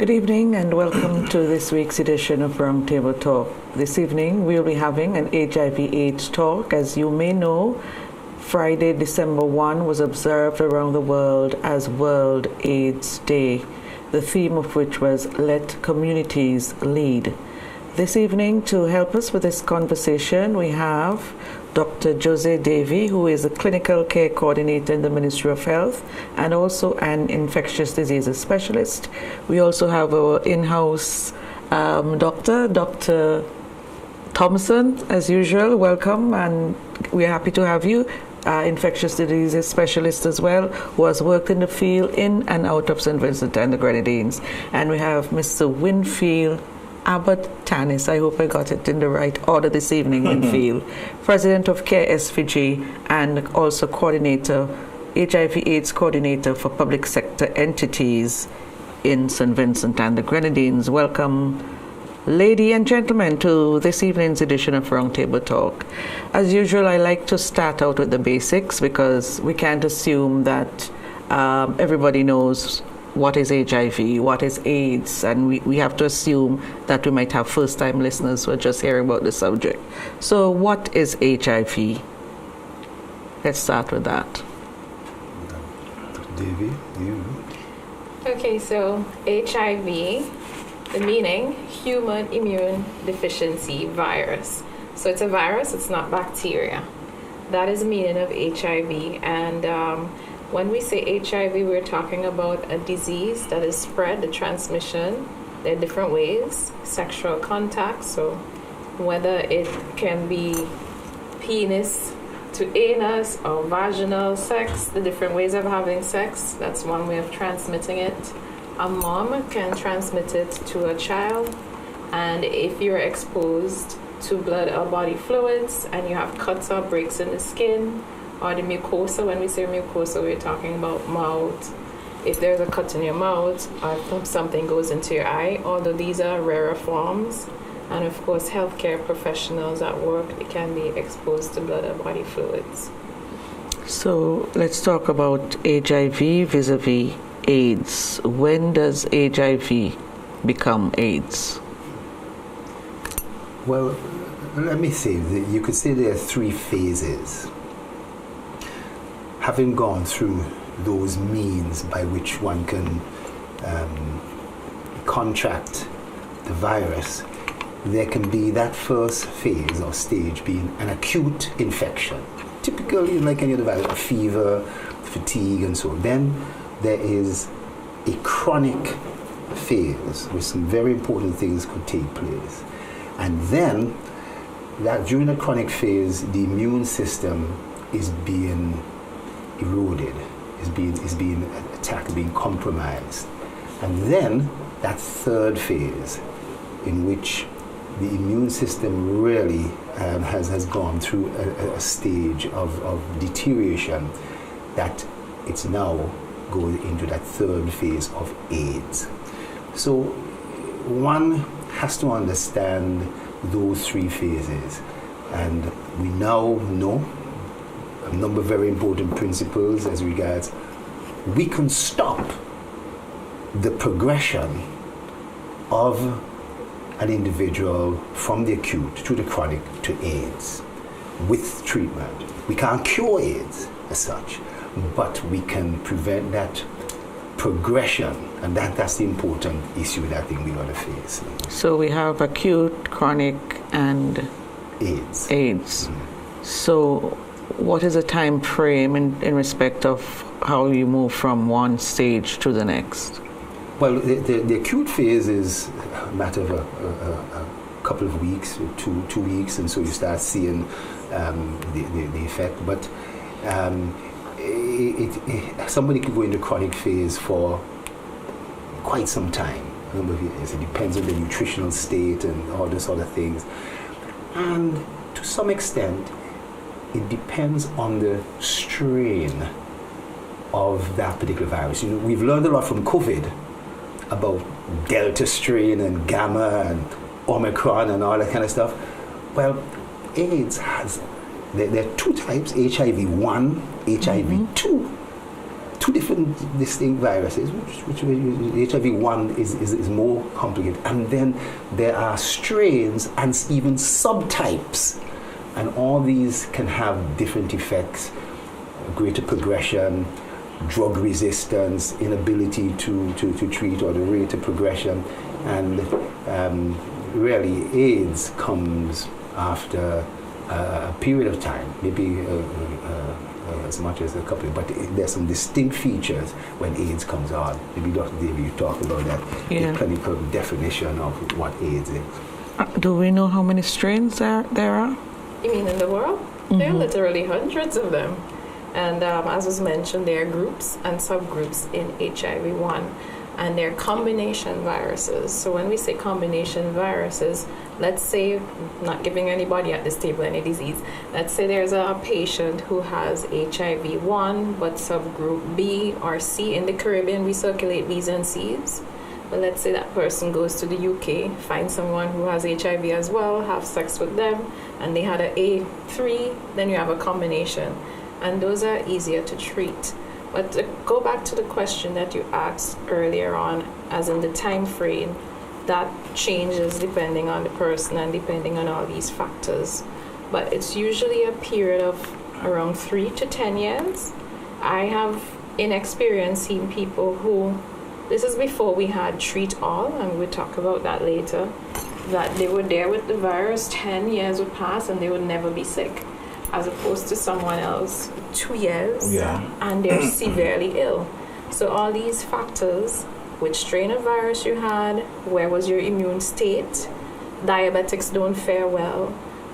Good evening and welcome to this week's edition of Roundtable Talk. This evening we'll be having an HIV/AIDS talk. As you may know, Friday, December 1 was observed around the world as World AIDS Day, the theme of which was Let Communities Lead. This evening, to help us with this conversation, we have Dr. Jose Davy, who is a clinical care coordinator in the Ministry of Health and also an infectious diseases specialist. We also have our in-house doctor, Dr. Thompson, as usual. Welcome, and we're happy to have you. Infectious diseases specialist as well, who has worked in the field in and out of St. Vincent and the Grenadines. And we have Mr. Winfield Abbott Tanis, I hope I got it in the right order this evening, Winfield, President of CARE SVG and also coordinator, HIV/AIDS coordinator for public sector entities in St. Vincent and the Grenadines. Welcome, ladies and gentlemen, to this evening's edition of Roundtable Talk. As usual, I like to start out with the basics because we can't assume that everybody knows what is HIV, what is AIDS, and we have to assume that we might have first-time listeners who are just hearing about the subject. So what is HIV? Let's start with that. Davy, you. Okay, so HIV, the meaning, human immune deficiency virus. So it's a virus, it's not bacteria. That is the meaning of HIV, and when we say HIV, we're talking about a disease that is spread, the transmission. There are different ways, sexual contact, so whether it can be penis to anus or vaginal sex, the different ways of having sex, that's one way of transmitting it. A mom can transmit it to a child, and if you're exposed to blood or body fluids and you have cuts or breaks in the skin, or the mucosa. When we say mucosa, we're talking about mouth. If there's a cut in your mouth, or if something goes into your eye, although these are rarer forms. And of course, healthcare professionals at work, they can be exposed to blood or body fluids. So let's talk about HIV vis-a-vis AIDS. When does HIV become AIDS? Well, let me say, you could say there are three phases. Having gone through those means by which one can contract the virus, there can be that first phase or stage being an acute infection, typically like any other virus, a fever, fatigue, and so on. Then there is a chronic phase where some very important things could take place. And then, that during the chronic phase, the immune system is being eroded, is being attacked, being compromised. And then that third phase in which the immune system really has gone through a stage of deterioration, that it's now going into that third phase of AIDS. So one has to understand those three phases, and we now know a number of very important principles as regards we can stop the progression of an individual from the acute to the chronic to AIDS with treatment. We can't cure AIDS as such, but we can prevent that progression, and that's the important issue that I think we're going to face. So we have acute, chronic, and AIDS. Mm-hmm. So what is the time frame in respect of how you move from one stage to the next? Well, the acute phase is a matter of a couple of weeks, two weeks, and so you start seeing the effect. But somebody could go into chronic phase for quite some time. A number of years. It depends on the nutritional state and all those sort of things. And to some extent, it depends on the strain of that particular virus. You know, we've learned a lot from COVID about Delta strain and Gamma and Omicron and all that kind of stuff. Well, AIDS has, there are two types, HIV-1, HIV-2. two different distinct viruses, which HIV-1 is more complicated. And then there are strains and even subtypes. And all these can have different effects, greater progression, drug resistance, inability to treat, or the rate of progression. And really, AIDS comes after a period of time, maybe as much as a couple, but there's some distinct features when AIDS comes on. Maybe Dr. Davey, you talk about that, the clinical definition of what AIDS is. Do we know how many strains there are? You mean in the world? Mm-hmm. There are literally hundreds of them. And as was mentioned, there are groups and subgroups in HIV-1. And they're combination viruses. So when we say combination viruses, let's say, not giving anybody at this table any disease, let's say there's a patient who has HIV-1, but subgroup B or C. In the Caribbean, we circulate B's and C's. But let's say that person goes to the UK, finds someone who has HIV as well, have sex with them, and they had an A3, then you have a combination. And those are easier to treat. But to go back to the question that you asked earlier on, as in the time frame, that changes depending on the person and depending on all these factors. But it's usually a period of around 3 to 10 years. I have, in experience, seen people who, this is before we had Treat All, and we'll talk about that later, that they were there with the virus, 10 years would pass and they would never be sick, as opposed to someone else 2 years and they're severely ill. So all these factors, which strain of virus you had, where was your immune state, diabetics don't fare well,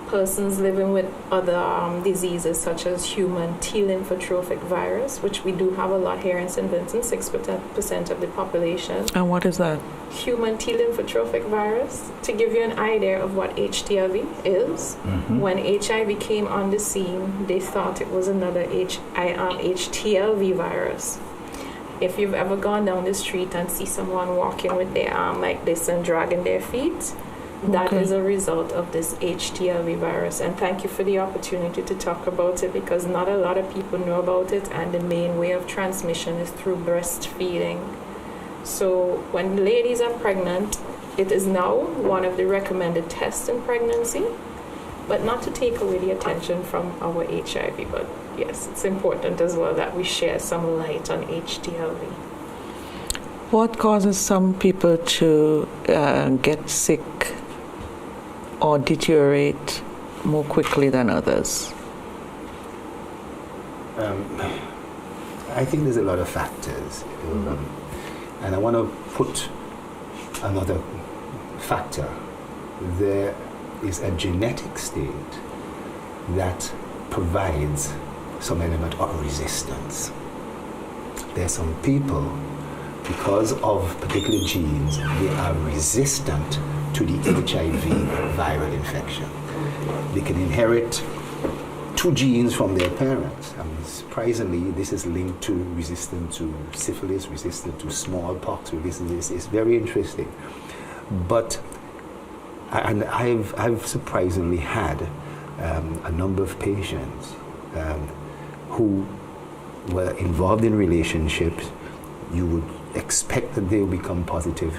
persons living with other diseases such as human T lymphotropic virus, which we do have a lot here in St. Vincent, 6% of the population. And what is that? Human T lymphotropic virus. To give you an idea of what HTLV is, when HIV came on the scene, they thought it was another HTLV virus. If you've ever gone down the street and see someone walking with their arm like this and dragging their feet, that is a result of this HTLV virus. And thank you for the opportunity to talk about it, because not a lot of people know about it, and the main way of transmission is through breastfeeding. So when ladies are pregnant, it is now one of the recommended tests in pregnancy, but not to take away the attention from our HIV. But yes, it's important as well that we share some light on HTLV. What causes some people to get sick or deteriorate more quickly than others? I think there's a lot of factors. And I want to put another factor. There is a genetic state that provides some element of resistance. There's some people, because of particular genes, they are resistant to the HIV viral infection. They can inherit 2 genes from their parents. Surprisingly, this is linked to resistance to syphilis, resistant to smallpox. This is very interesting. But and I've surprisingly had a number of patients who were involved in relationships. You would expect that they will become positive,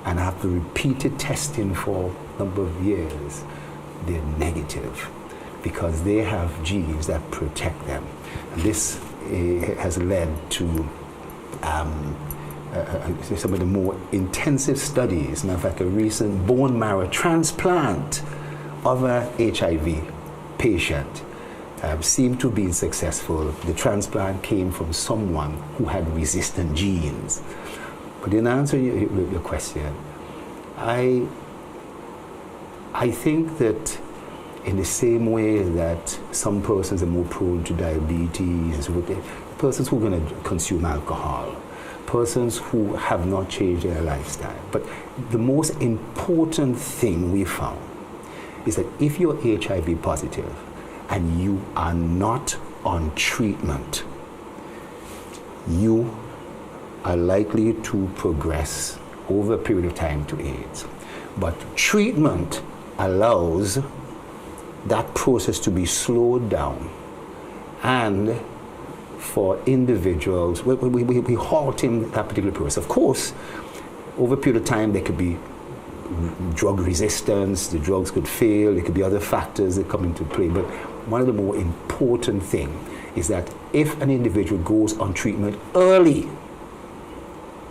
and after repeated testing for a number of years, they're negative because they have genes that protect them. And this has led to some of the more intensive studies. Matter of fact, a recent bone marrow transplant of a HIV patient seemed to be successful. The transplant came from someone who had resistant genes. But in answer to your question, I think that in the same way that some persons are more prone to diabetes, persons who are going to consume alcohol, persons who have not changed their lifestyle. But the most important thing we found is that if you're HIV positive and you are not on treatment, you are likely to progress over a period of time to AIDS. But treatment allows that process to be slowed down, and for individuals. We halting that particular process. Of course, over a period of time, there could be drug resistance, the drugs could fail, there could be other factors that come into play. But one of the more important things is that if an individual goes on treatment early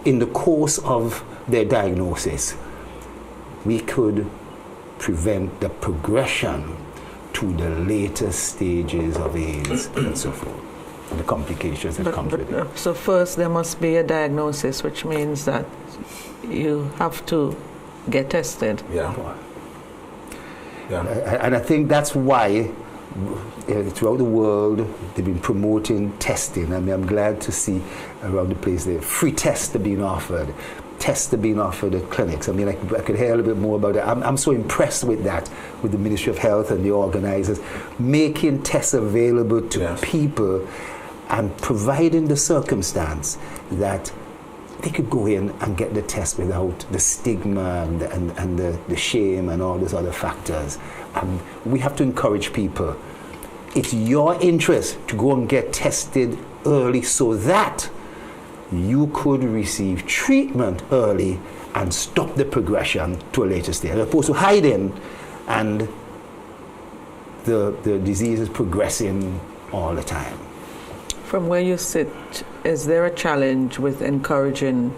in the course of their diagnosis, we could prevent the progression to the later stages of AIDS and so forth, and the complications that come with it. So first there must be a diagnosis, which means that you have to get tested. Yeah. And I think that's why throughout the world they've been promoting testing. I mean, I'm glad to see around the place there free tests are being offered. Tests are being offered at clinics. I mean, I could hear a little bit more about that. I'm so impressed with that, with the Ministry of Health and the organizers making tests available to people and providing the circumstance that they could go in and get the test without the stigma and the shame and all those other factors. And we have to encourage people. It's your interest to go and get tested early so that you could receive treatment early and stop the progression to a later stage, as opposed to hiding and the disease is progressing all the time. From where you sit, is there a challenge with encouraging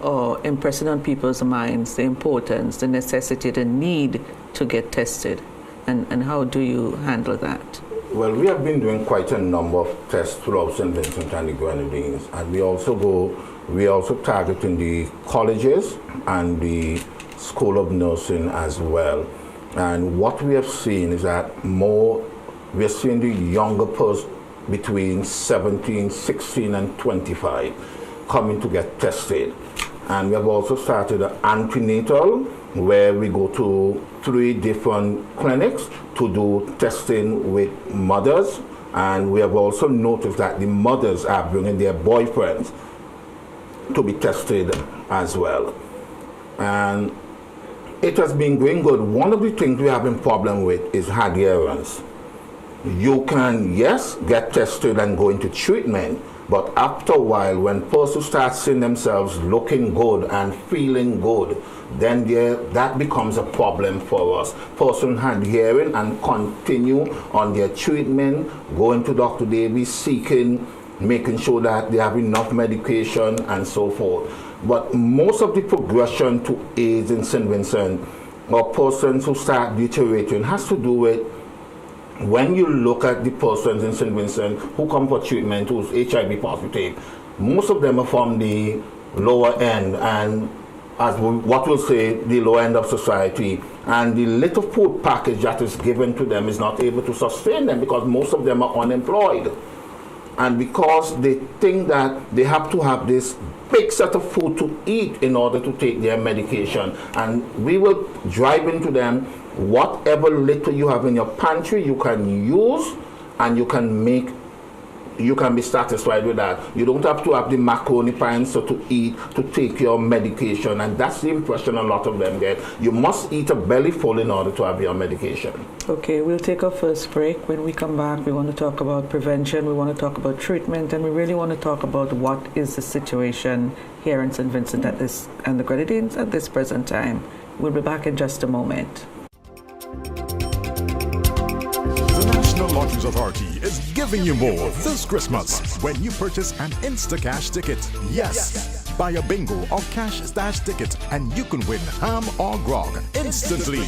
or impressing on people's minds the importance, the necessity, the need to get tested? And how do you handle that? Well, we have been doing quite a number of tests throughout St. Vincent and the Grenadines, and we also targeting the colleges and the School of Nursing as well. And what we have seen is that we're seeing the younger person between 17, 16 and 25 coming to get tested. And we have also started an antenatal where we go to 3 different clinics to do testing with mothers. And we have also noticed that the mothers are bringing their boyfriends to be tested as well. And it has been going good. One of the things we have a problem with is adherence. You can, yes, get tested and go into treatment, but after a while, when persons start seeing themselves looking good and feeling good, then that becomes a problem for us. Person adhering and continue on their treatment, going to Dr. Davies, seeking, making sure that they have enough medication and so forth. But most of the progression to AIDS in St. Vincent, or persons who start deteriorating, has to do with when you look at the persons in St. Vincent who come for treatment who's HIV positive, most of them are from the lower end, and what we'll say, the lower end of society, and the little food package that is given to them is not able to sustain them because most of them are unemployed. And because they think that they have to have this big set of food to eat in order to take their medication, and we will drive into them, whatever little you have in your pantry you can use, and you can be satisfied with that. You don't have to have the macaroni pints to eat to take your medication, and that's the impression a lot of them get. You must eat a belly full in order to have your medication. Okay, we'll take our first break. When we come back, we want to talk about prevention, we want to talk about treatment, and we really want to talk about what is the situation here in St. Vincent and the Grenadines at this present time. We'll be back in just a moment. Lotteries Authority is giving you more this Christmas when you purchase an Instacash ticket. Yes, buy a bingo or cash stash ticket and you can win ham or grog instantly.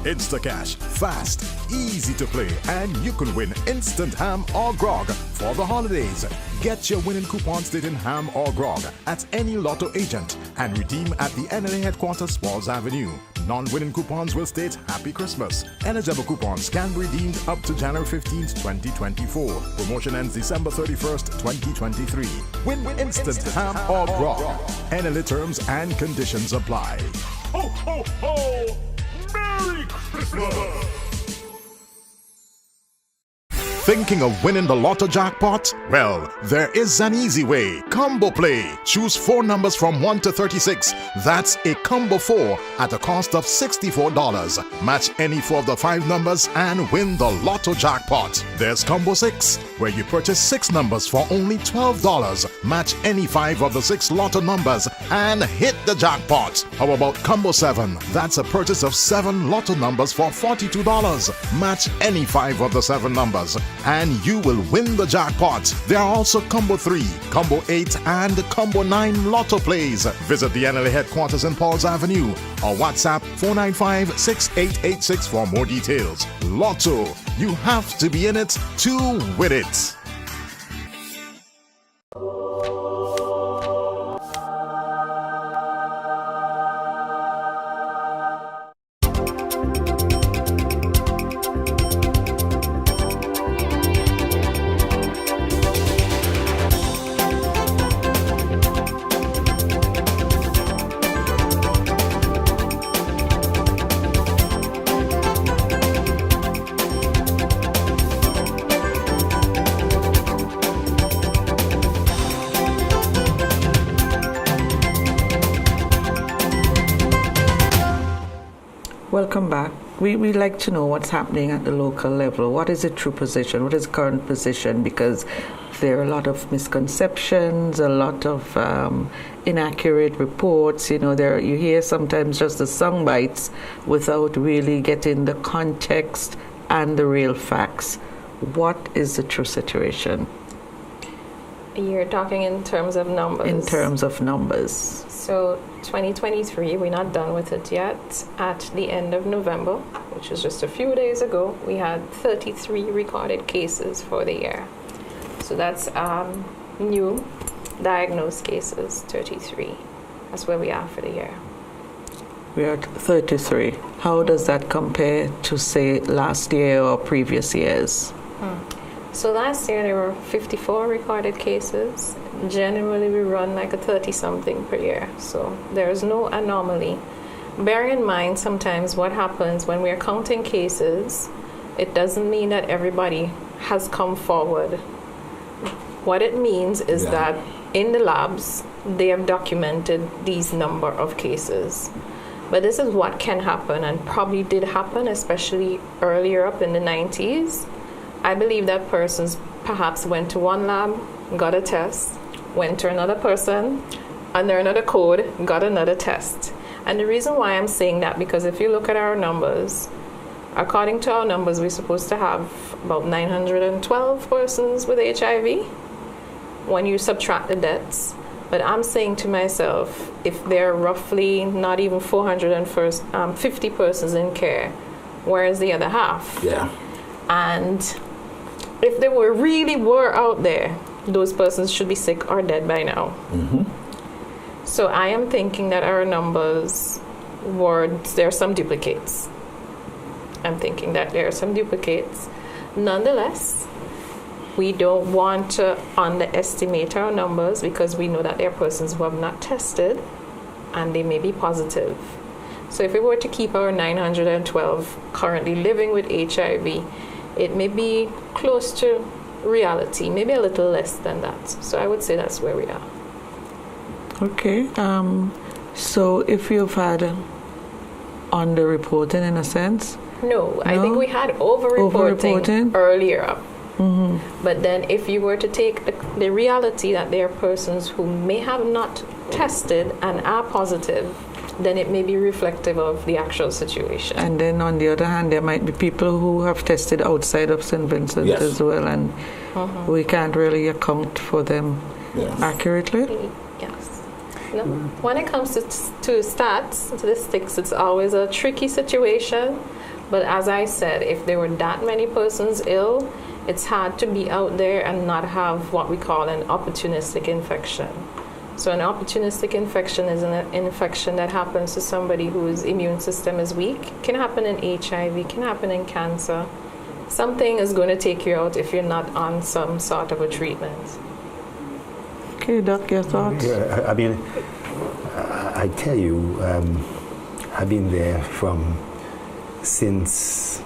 Instacash, fast, easy to play, and you can win instant ham or grog for the holidays. Get your winning coupon stating ham or grog at any Lotto agent and redeem at the NLA headquarters, Falls Avenue. Non-winning coupons will state Happy Christmas. Eligible coupons can be redeemed up to January 15th, 2024. Promotion ends December 31st, 2023. Win instant ham or grog. NLA terms and conditions apply. Ho, ho, ho! Merry Christmas! Thinking of winning the lotto jackpot? Well, there is an easy way. Combo Play. Choose 4 numbers from 1 to 36. That's a combo 4 at a cost of $64. Match any 4 of the 5 numbers and win the lotto jackpot. There's Combo 6, where you purchase 6 numbers for only $12. Match any 5 of the 6 lotto numbers and hit the jackpot. How about Combo 7? That's a purchase of 7 lotto numbers for $42. Match any 5 of the 7 numbers and you will win the jackpot. There are also Combo 3, Combo 8 and Combo 9 lotto plays. Visit the NLA headquarters in Pauls Avenue or WhatsApp 495-6886 for more details. Lotto, you have to be in it to win it. Welcome back. We like to know what's happening at the local level. What is the true position? What is the current position? Because there are a lot of misconceptions, a lot of inaccurate reports. You hear sometimes just the sound bites without really getting the context and the real facts. What is the true situation? You're talking in terms of numbers? In terms of numbers. So 2023, we're not done with it yet. At the end of November, which is just a few days ago, we had 33 recorded cases for the year. So that's new diagnosed cases, 33. That's where we are for the year. We are at 33. How does that compare to, say, last year or previous years? So last year there were 54 recorded cases. Generally we run like a 30-something per year. So there is no anomaly. Bear in mind sometimes what happens when we're counting cases, it doesn't mean that everybody has come forward. What it means is that in the labs, they have documented these number of cases. But this is what can happen and probably did happen, especially earlier up in the 90s. I believe that persons perhaps went to one lab, got a test, went to another person, under another code, got another test. And the reason why I'm saying that, because if you look at our numbers, according to our numbers, we're supposed to have about 912 persons with HIV when you subtract the deaths. But I'm saying to myself, if there are roughly not even 450 persons in care, where is the other half? Yeah. And if they really were out there, those persons should be sick or dead by now. Mm-hmm. So I am thinking that our numbers there are some duplicates. I'm thinking that there are some duplicates. Nonetheless, we don't want to underestimate our numbers because we know that there are persons who have not tested and they may be positive. So if we were to keep our 912 currently living with HIV, it may be close to reality, maybe a little less than that. So I would say that's where we are. Okay. So if you've had under-reporting in a sense? No, I think we had over-reporting earlier up. Mm-hmm. But then if you were to take the reality that there are persons who may have not tested and are positive, then it may be reflective of the actual situation. And then on the other hand, there might be people who have tested outside of St. Vincent as well, and we can't really account for them accurately. Yes. No. When it comes to statistics, it's always a tricky situation. But as I said, if there were that many persons ill, it's hard to be out there and not have what we call an opportunistic infection. So an opportunistic infection is an infection that happens to somebody whose immune system is weak. It can happen in HIV, can happen in cancer. Something is going to take you out if you're not on some sort of a treatment. Okay, Doc, your thoughts? Yeah, I mean, I tell you, I've been there since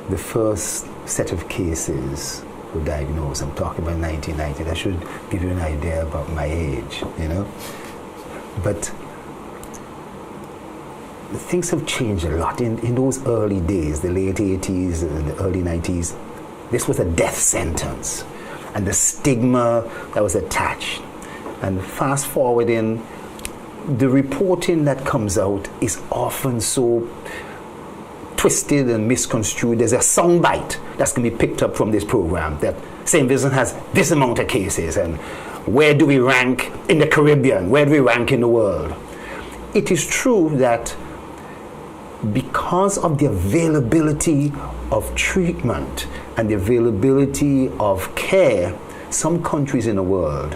the first set of cases were diagnosed. I'm talking about 1990. That should give you an idea about my age, you know. But things have changed a lot. In those early days, the late 80s and the early 90s, this was a death sentence. And the stigma that was attached. And fast forwarding, the reporting that comes out is often so twisted and misconstrued. There's a soundbite that's going to be picked up from this program that St. Vincent has this amount of cases, and where do we rank in the Caribbean? Where do we rank in the world? It is true that because of the availability of treatment and the availability of care, some countries in the world,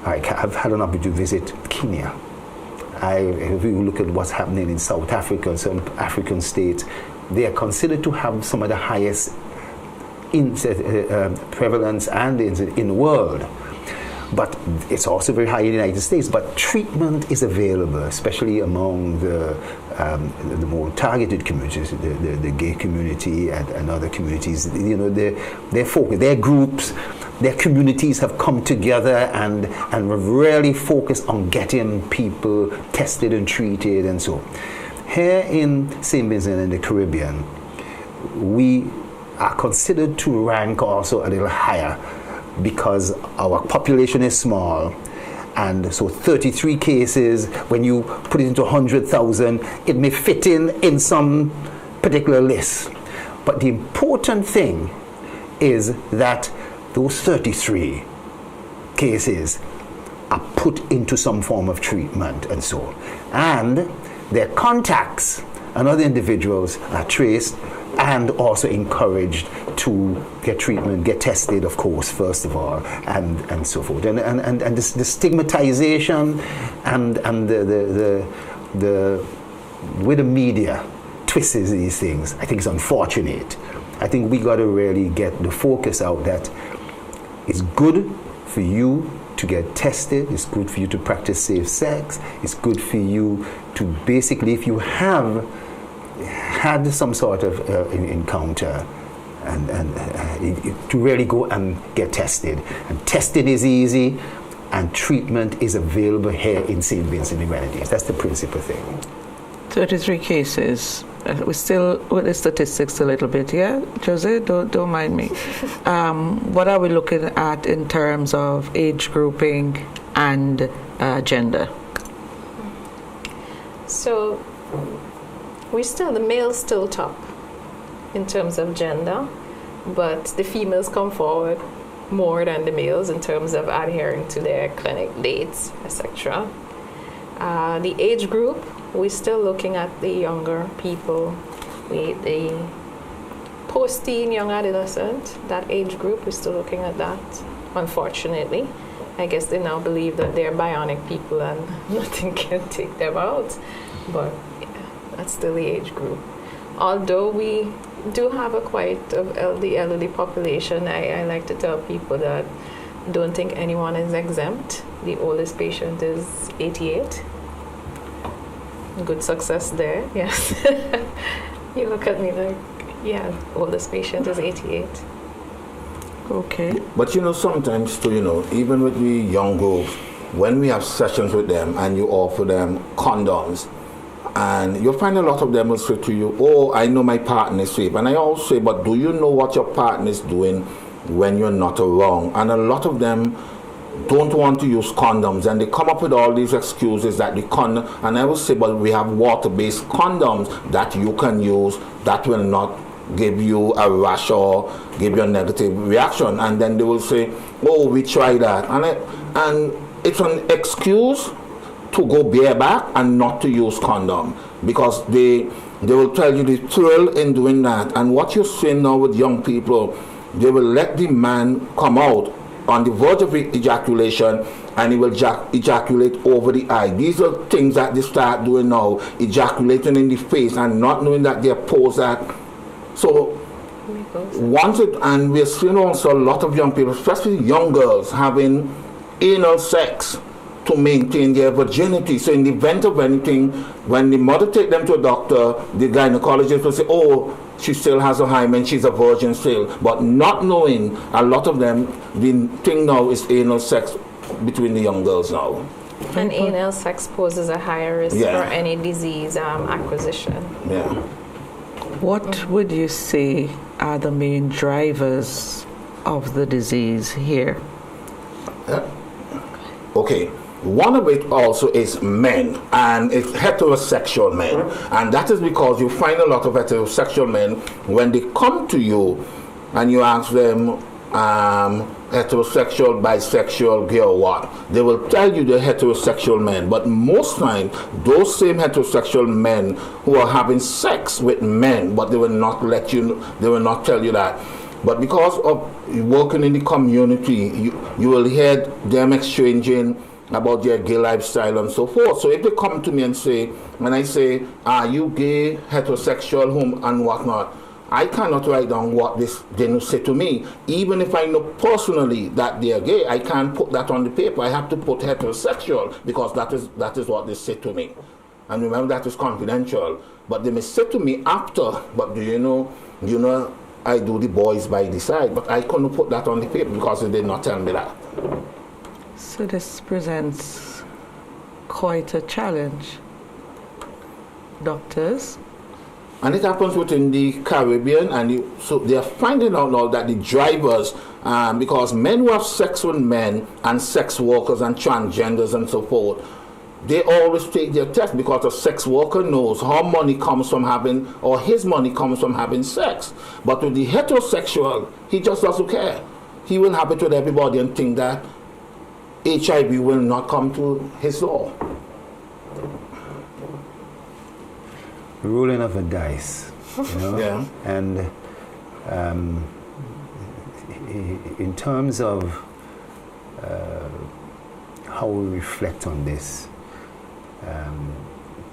I've had an opportunity to visit Kenya. If you look at what's happening in South Africa, some African states, they are considered to have some of the highest prevalence and in the world. But it's also very high in the United States. But treatment is available, especially among the more targeted communities, the gay community and other communities. You know, their groups, their communities have come together and really focused on getting people tested and treated and so. Here in St. Vincent in the Caribbean, we are considered to rank also a little higher because our population is small, and so 33 cases, when you put it into 100,000, it may fit in some particular list. But the important thing is that those 33 cases are put into some form of treatment and so. And their contacts and other individuals are traced and also encouraged to get treatment, get tested, of course, first of all, and so forth. And the stigmatization and the way the media twists these things, I think is unfortunate. I think we got to really get the focus out that it's good for you to get tested, it's good for you to practice safe sex, it's good for you to basically, if you have had some sort of encounter, and to really go and get tested. And testing is easy, and treatment is available here in St. Vincent and the Grenadines. That's the principal thing. 33 cases. We're still with the statistics a little bit, yeah? Jose, don't mind me. What are we looking at in terms of age grouping and gender? So the males still top in terms of gender, but the females come forward more than the males in terms of adhering to their clinic dates, etc. The age group, we're still looking at the younger people, the post-teen, young adolescent, that age group, we're still looking at that, unfortunately. I guess they now believe that they're bionic people and nothing can take them out, but yeah, that's still the age group. Although we do have a quite of the elderly population, I like to tell people that don't think anyone is exempt. The oldest patient is 88. Good success there, yes. You look at me like, yeah, oldest patient is 88. Okay. But sometimes too, even with the young girls, when we have sessions with them and you offer them condoms, and you'll find a lot of them will say to you, oh, I know my partner is safe. And I always say, but do you know what your partner is doing when you're not around? And a lot of them don't want to use condoms, and they come up with all these excuses that the condom, and I will say, but we have water-based condoms that you can use that will not give you a rash or give you a negative reaction. And then they will say, oh, we tried that. And it's an excuse to go bareback and not to use condom, because they will tell you the thrill in doing that. And what you're seeing now with young people, they will let the man come out on the verge of ejaculation, and he will ejaculate over the eye. These are things that they start doing now, ejaculating in the face and not knowing that they're posed at. So and we're seeing also a lot of young people, especially young girls, having anal sex to maintain their virginity. So in the event of anything, when the mother take them to a doctor, the gynecologist will say, oh, she still has a hymen, she's a virgin still, but not knowing, a lot of them, the thing now is anal sex between the young girls now. And anal sex poses a higher risk Yeah. for any disease acquisition. Yeah. What would you say are the main drivers of the disease here? Okay. One of it also is men, and it's heterosexual men. And that is because you find a lot of heterosexual men, when they come to you and you ask them, heterosexual, bisexual, gay or what, they will tell you they're heterosexual men. But most times, those same heterosexual men who are having sex with men, but they will not let you, they will not tell you that. But because of working in the community, you will hear them exchanging about their gay lifestyle and so forth. So if they come to me and say, when I say, are you gay, heterosexual, whom and whatnot, I cannot write down what they say to me. Even if I know personally that they are gay, I can't put that on the paper. I have to put heterosexual because that is what they say to me. And remember, that is confidential. But they may say to me after, but do you know, I do the boys by the side, but I couldn't put that on the paper because they did not tell me that. So this presents quite a challenge. Doctors? And it happens within the Caribbean, and so they are finding out now that the drivers, because men who have sex with men and sex workers and transgenders and so forth, they always take their test because a sex worker knows how money comes from having, or his money comes from having sex. But with the heterosexual, he just doesn't care. He will have it with everybody and think that HIV will not come to his door. Rolling of a dice, you know. Yeah. And in terms of how we reflect on this,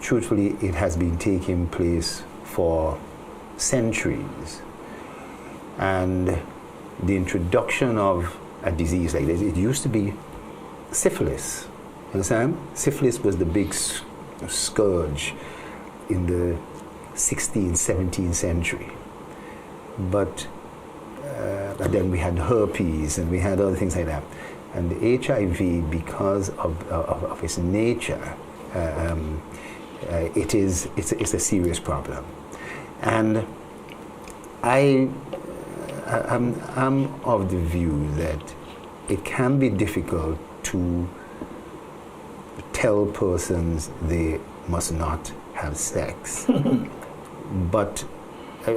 truthfully, it has been taking place for centuries. And the introduction of a disease like this, it used to be syphilis. You understand? Syphilis was the big scourge in the 16th, 17th century. But and then we had herpes and we had other things like that. And the HIV, because of its nature, it's a serious problem. And I'm of the view that it can be difficult to tell persons they must not have sex. But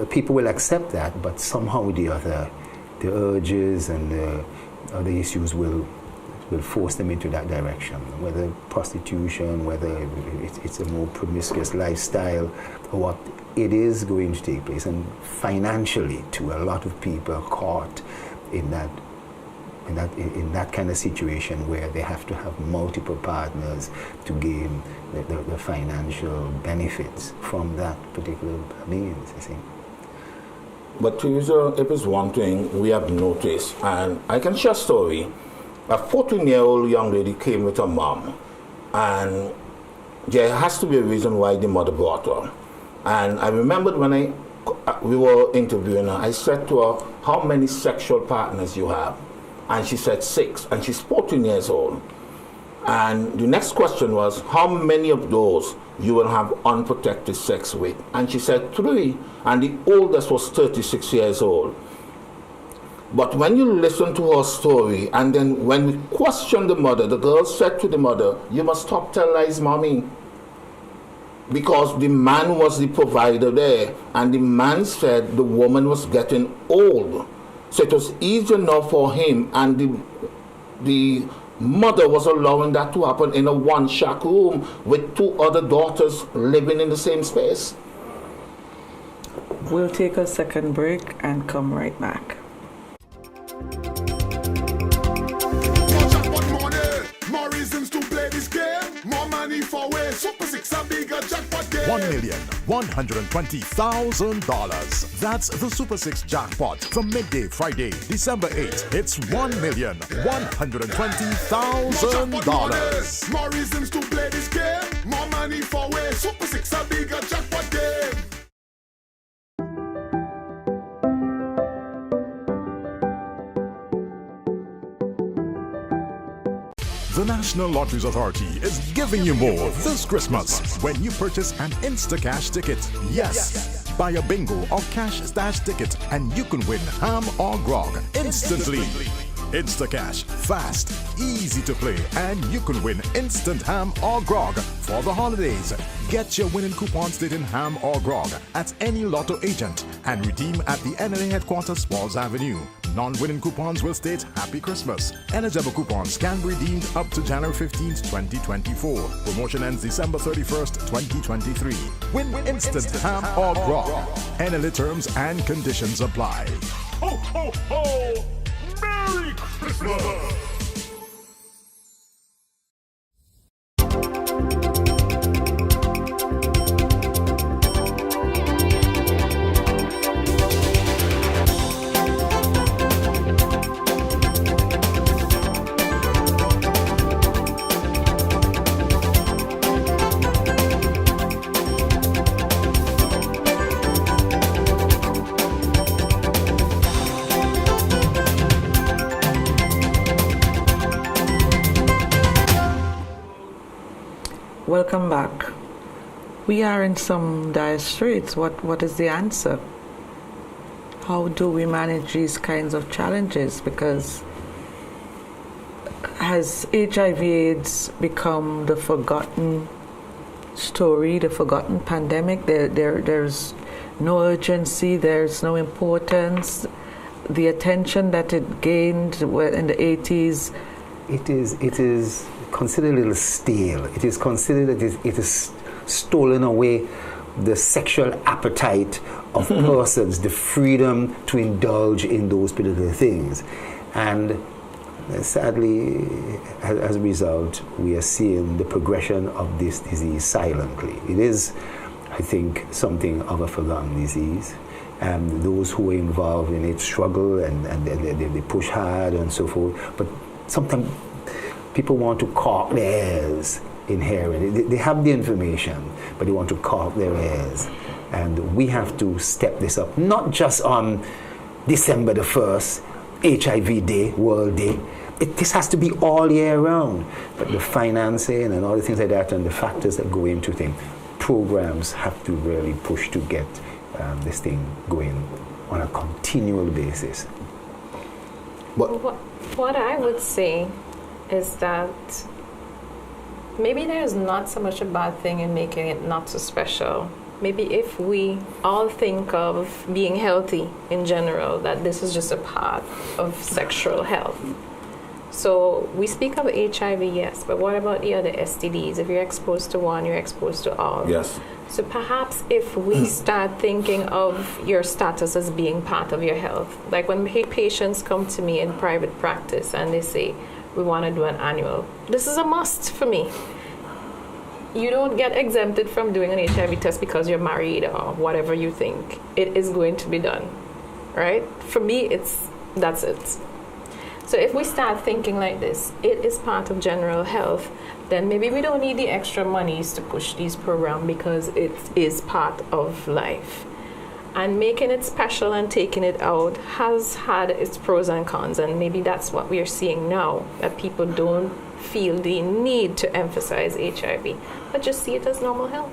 people will accept that, but somehow or the other, the urges and the other issues will force them into that direction, whether prostitution, whether it's a more promiscuous lifestyle, or what, it is going to take place. And financially, too, a lot of people are caught in that kind of situation where they have to have multiple partners to gain the financial benefits from that particular means, you see. But Teresa, if it's one thing we have noticed, and I can share a story. A 14-year-old young lady came with her mom, and there has to be a reason why the mother brought her. And I remembered when we were interviewing her, I said to her, how many sexual partners you have? And she said 6, and she's 14 years old. And the next question was, how many of those you will have unprotected sex with? And she said 3, and the oldest was 36 years old. But when you listen to her story, and then when we questioned the mother, the girl said to the mother, you must stop telling lies, mommy. Because the man was the provider there, and the man said the woman was getting old. So it was easy enough for him, and the mother was allowing that to happen in a one-shack room with 2 other daughters living in the same space. We'll take a second break and come right back. More reasons to play this game. More money for way. Super 6 a bigger jackpot game. $1,120,000. That's the Super 6 jackpot from midday Friday, December 8th. It's $1,120,000. More reasons to play this game. More money for way. Super 6 a bigger jackpot game. The National Lotteries Authority is giving you more this Christmas when you purchase an Instacash ticket. Yes, buy a bingo or cash stash ticket and you can win ham or grog instantly. Instacash, fast, easy to play, and you can win instant ham or grog for the holidays. Get your winning coupons dating ham or grog at any Lotto agent and redeem at the NLA headquarters, Walls Avenue. Non-winning coupons will state Happy Christmas. Eligible coupons can be redeemed up to January 15th, 2024. Promotion ends December 31st, 2023. Win instant ham or grog. NLA terms and conditions apply. Ho, ho, ho! Merry Christmas! Welcome back. We are in some dire straits. What is the answer? How do we manage these kinds of challenges? Because has HIV/AIDS become the forgotten story, the forgotten pandemic? There's no urgency, there's no importance. The attention that it gained in the 80s. It is considered a little stale. It is considered that it is stolen away the sexual appetite of persons, the freedom to indulge in those particular things. And sadly, as a result, we are seeing the progression of this disease silently. It is, I think, something of a forgotten disease. And those who are involved in it struggle and they push hard and so forth. But sometimes people want to cork their ears in hearing. They have the information, but they want to cork their ears. And we have to step this up, not just on December the 1st, HIV Day, World Day. This has to be all year round. But the financing and all the things like that and the factors that go into things, programs have to really push to get this thing going on a continual basis. What I would say is that maybe there's not so much a bad thing in making it not so special. Maybe if we all think of being healthy in general, that this is just a part of sexual health. So we speak of HIV, yes, but what about the other STDs? If you're exposed to one, you're exposed to all. Yes. So perhaps if we start thinking of your status as being part of your health, like when patients come to me in private practice and they say, we want to do an annual, this is a must for me. You don't get exempted from doing an HIV test because you're married or whatever you think. It is going to be done, right? For me, that's it. So if we start thinking like this, it is part of general health, then maybe we don't need the extra monies to push these programs because it is part of life. And making it special and taking it out has had its pros and cons, and maybe that's what we are seeing now, that people don't feel the need to emphasize HIV, but just see it as normal health.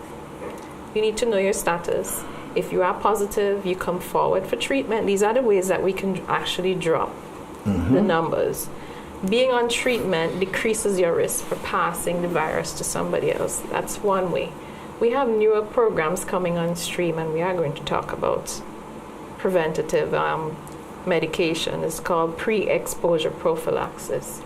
You need to know your status. If you are positive, you come forward for treatment. These are the ways that we can actually drop the numbers. Being on treatment decreases your risk for passing the virus to somebody else. That's one way. We have newer programs coming on stream, and we are going to talk about preventative medication. It's called pre-exposure prophylaxis.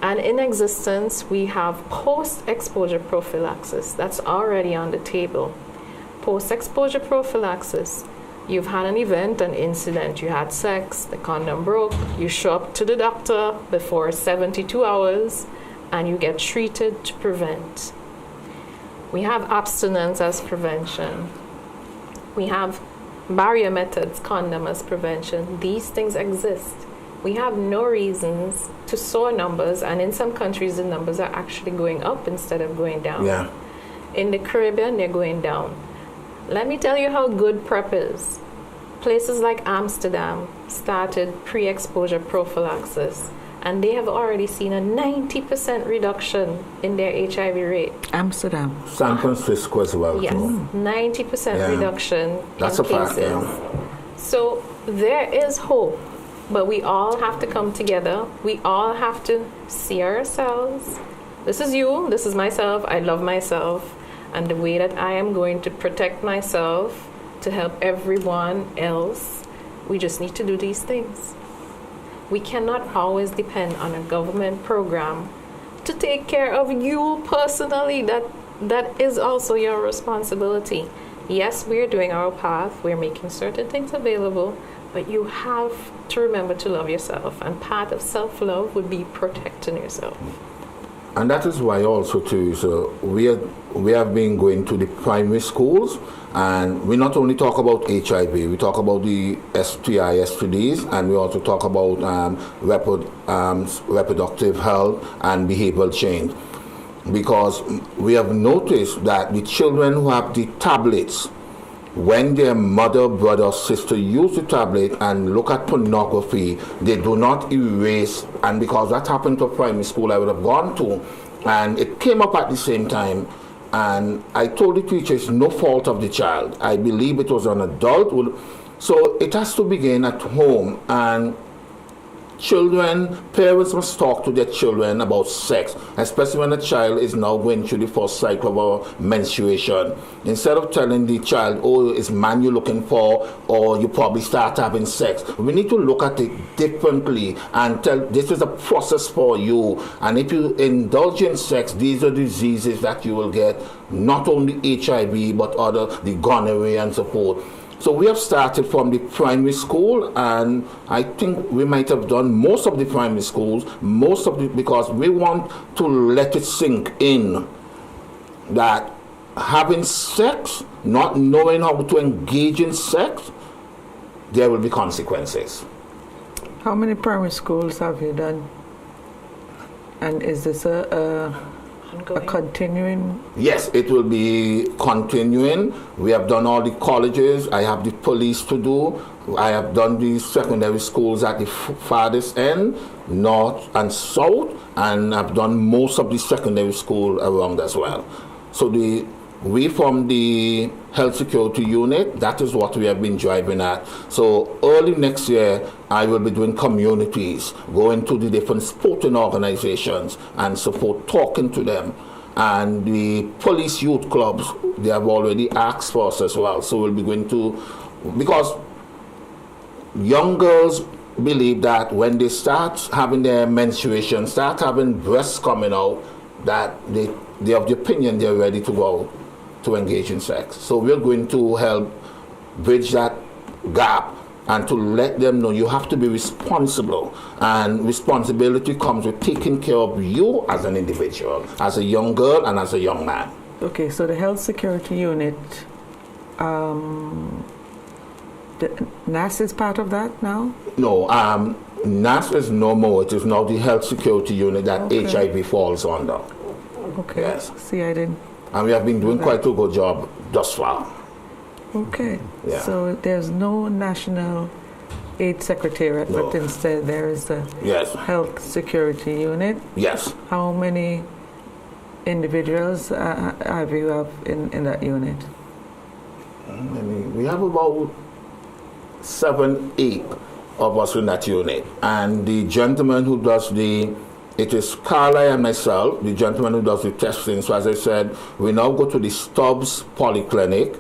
And in existence, we have post-exposure prophylaxis. That's already on the table. Post-exposure prophylaxis, you've had an event, an incident, you had sex, the condom broke, you show up to the doctor before 72 hours, and you get treated to prevent. We have abstinence as prevention. We have barrier methods, condom as prevention. These things exist. We have no reasons to soar numbers, and in some countries the numbers are actually going up instead of going down. Yeah. In the Caribbean, they're going down. Let me tell you how good PrEP is. Places like Amsterdam started pre-exposure prophylaxis, and they have already seen a 90% reduction in their HIV rate. Amsterdam. San Francisco as well. Yes, too. 90% reduction That's in a fact, cases. yeah. So there is hope, but we all have to come together. We all have to see ourselves. This is you, this is myself, I love myself, and the way that I am going to protect myself to help everyone else, we just need to do these things. We cannot always depend on a government program to take care of you personally. That is also your responsibility. Yes, we're doing our path, we're making certain things available, but you have to remember to love yourself, and part of self-love would be protecting yourself. And that is why also too, so we have been going to the primary schools, and we not only talk about HIV, we talk about the STI, STDs, and we also talk about reproductive health and behavioral change. Because we have noticed that the children who have the tablets, when their mother, brother, sister use the tablet and look at pornography, they do not erase. And because that happened to a primary school I would have gone to, and it came up at the same time, and I told the teacher it's no fault of the child. I believe it was an adult. So it has to begin at home, and parents must talk to their children about sex, especially when a child is now going through the first cycle of menstruation. Instead of telling the child, oh, it's man you're looking for, or you probably start having sex, we need to look at it differently and tell this is a process for you. And if you indulge in sex, these are diseases that you will get, not only HIV, but the gonorrhea and so forth. So we have started from the primary school, and I think we might have done most of the primary schools, because we want to let it sink in that having sex, not knowing how to engage in sex, there will be consequences. How many primary schools have you done? And is this a continuing? Yes, it will be continuing. We have done all the colleges. I have the police to do. I have done the secondary schools at the farthest end, north and south, and I've done most of the secondary school around as well. So we from the health security unit, that is what we have been driving at. So early next year, I will be doing communities, going to the different sporting organizations and support, talking to them. And the police youth clubs, they have already asked for us as well. So we'll be going to, because young girls believe that when they start having their menstruation, start having breasts coming out, that they have the opinion they're ready to go to engage in sex. So we're going to help bridge that gap and to let them know you have to be responsible, and responsibility comes with taking care of you as an individual, as a young girl and as a young man. Okay, so the health security unit, the NAS is part of that now? No, NAS is no more. It is now the health security unit that HIV falls under. Okay. Yes. See, I didn't. And we have been doing quite a good job thus far. Okay. Yeah. So there's no national AIDS secretariat, No. but instead there is the Yes. health security unit. Yes. How many individuals have you in that unit? We have about 7, 8 of us in that unit. And the gentleman who does it is Carla and myself, the gentleman who does the testing. So as I said, we now go to the Stubbs Polyclinic,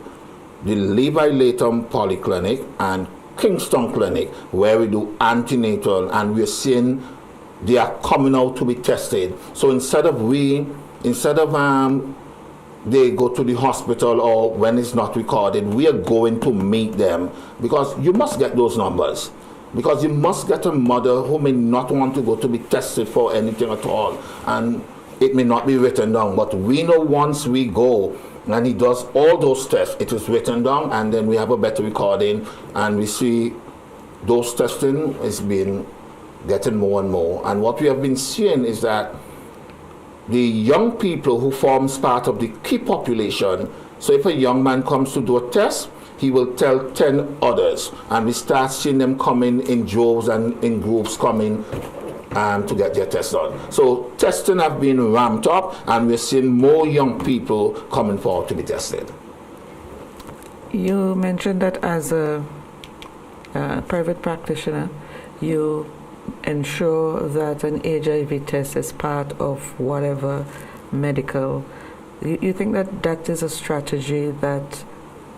the Levi Latham Polyclinic, and Kingston Clinic, where we do antenatal, and we're seeing they are coming out to be tested. So instead of they go to the hospital, or when it's not recorded, we are going to meet them, because you must get those numbers. Because you must get a mother who may not want to go to be tested for anything at all, and it may not be written down, but we know once we go and he does all those tests, it is written down, and then we have a better recording, and we see those testing is being getting more and more. And what we have been seeing is that the young people who forms part of the key population, so if a young man comes to do a test, he will tell 10 others, and we start seeing them coming in droves and in groups coming to get their test done. So testing have been ramped up, and we're seeing more young people coming forward to be tested. You mentioned that as a private practitioner, you ensure that an HIV test is part of whatever medical. You think that that is a strategy that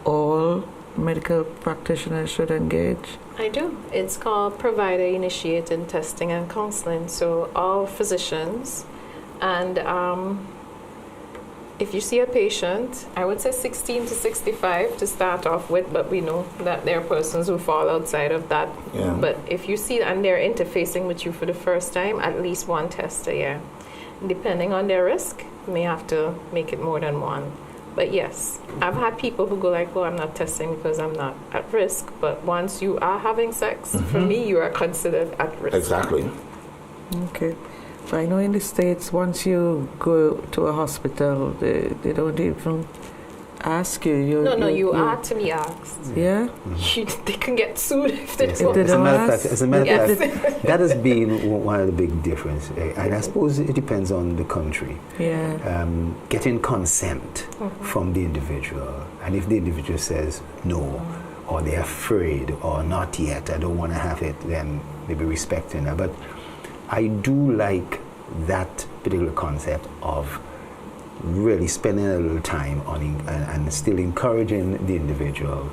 all medical practitioners should engage? I do. It's called provider-initiated testing and counseling. So all physicians, and if you see a patient, I would say 16 to 65 to start off with, but we know that there are persons who fall outside of that. Yeah. But if you see and they're interfacing with you for the first time, at least one test a year. Depending on their risk, you may have to make it more than one. But yes, I've had people who go like, well, I'm not testing because I'm not at risk. But once you are having sex, for me, you are considered at risk. Exactly. Okay. But I know in the States, once you go to a hospital, they don't even ask you. You are to be asked. Yeah? They can get sued if they Yes, don't. they as a don't matter of ask? fact, as a matter of Yes. fact, that has been one of the big difference. And I suppose it depends on the country. Yeah. Getting consent from the individual, and if the individual says no, or they're afraid, or not yet, I don't want to have it, then maybe respecting that. But I do like that particular concept of really spending a little time on and still encouraging the individual.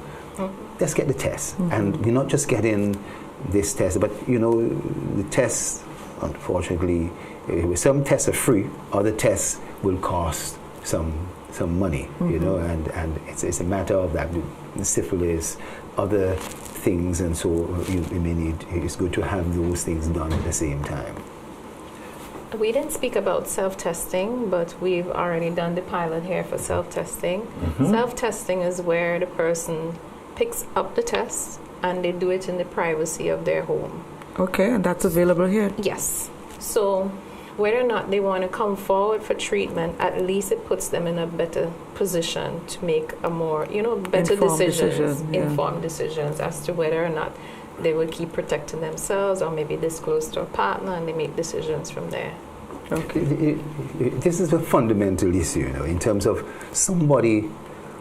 Let's get the test, and we're not just getting this test, but the tests, unfortunately, some tests are free, other tests will cost some money, and it's a matter of that syphilis, other things, and so you may need. It's good to have those things done at the same time. We didn't speak about self-testing, but we've already done the pilot here for self-testing. Self-testing is where the person picks up the test and they do it in the privacy of their home. Okay, and that's available here. Yes. So whether or not they want to come forward for treatment, at least it puts them in a better position to make a more, better informed decisions as to whether or not they will keep protecting themselves or maybe disclose to a partner, and they make decisions from there. Okay. This is a fundamental issue, in terms of somebody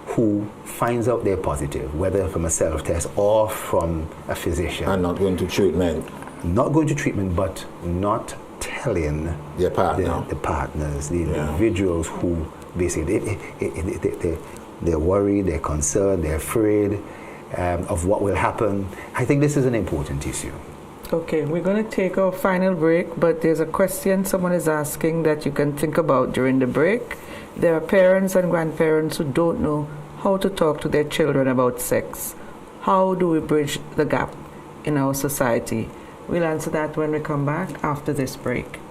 who finds out they're positive, whether from a self-test or from a physician. And not going to treatment. Not going to treatment, but not telling Their partner. the partners, the individuals who basically, they're worried, they're concerned, they're afraid of what will happen. I think this is an important issue. Okay, we're going to take our final break, but there's a question someone is asking that you can think about during the break. There are parents and grandparents who don't know how to talk to their children about sex. How do we bridge the gap in our society? We'll answer that when we come back after this break.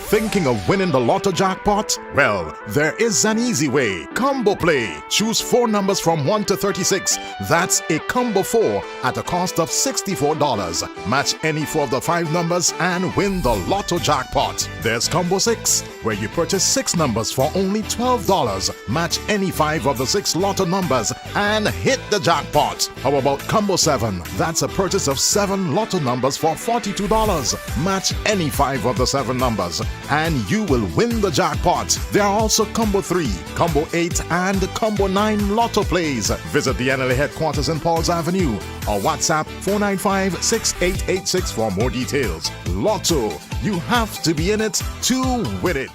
Thinking of winning the lotto jackpot? Well, there is an easy way. Combo Play. Choose 4 numbers from 1 to 36. That's a combo 4 at a cost of $64. Match any 4 of the 5 numbers and win the lotto jackpot. There's Combo 6, where you purchase 6 numbers for only $12. Match any 5 of the 6 lotto numbers and hit the jackpot. How about Combo 7? That's a purchase of 7 lotto numbers for $42. Match any 5 of the 7 numbers and you will win the jackpot. There are also Combo 3, Combo 8, and Combo 9 lotto plays. Visit the NLA headquarters in Pauls Avenue or WhatsApp 495-6886 for more details. Lotto, you have to be in it to win it.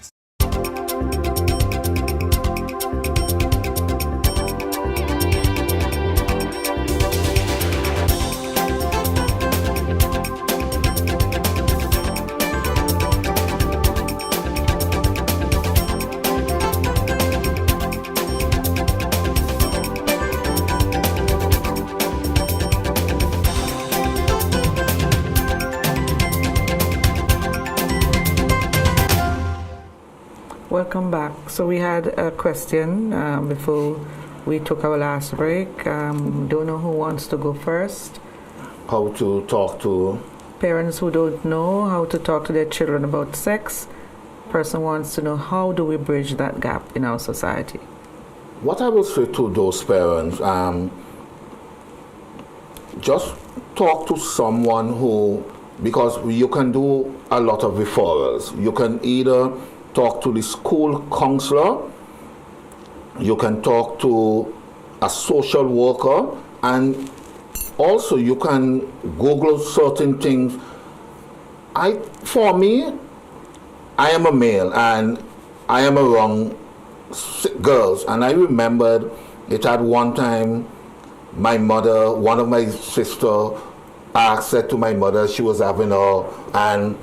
Welcome back. So we had a question before we took our last break. Don't know who wants to go first. How to talk to Parents who don't know how to talk to their children about sex. Person wants to know, how do we bridge that gap in our society? what I will say to those parents, just talk to someone who because you can do a lot of referrals. You can either talk to the school counselor, you can talk to a social worker, and also you can Google certain things. For me, I am a male and I am around girls, and I remembered it at one time my mother, one of my sister said to my mother she was having her, and